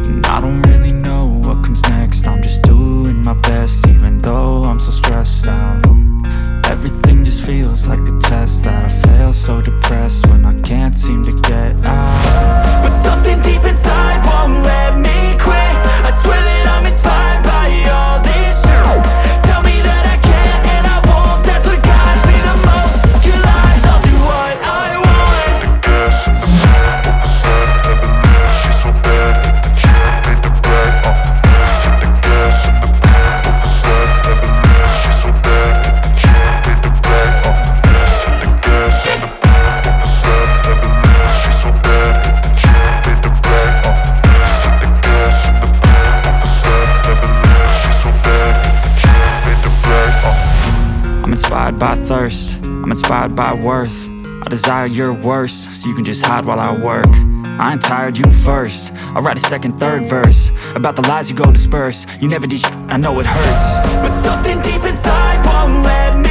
And I don't really know what comes next. I'm just doing my best, even though I'm so stressed out. Everything just feels like a test that I fail, so depressed when I can't seem to get out. But something deep inside won't let me quit. I swear that I'm inspired by all this shit. Tell me that I can and I won't. That's what guides me the most. Your lies, I'll do what I want. The gas in the back of the set, never leave. She's so bad, can't beat the brag. The gas in the back of the set, never leave. She's so bad, can't beat the brag. The gas in the back of the set, never leave. She's so bad, can't beat the brag. The gas in the back of the set, never leave. She's so bad, can't beat the brag. I'm inspired by thirst, I'm inspired by worth. I desire your worst, so you can just hide while I work. I ain't tired, you first. I'll write a second, third verse about the lies you go disperse. You never did shit, I know it hurts. But something deep inside won't let me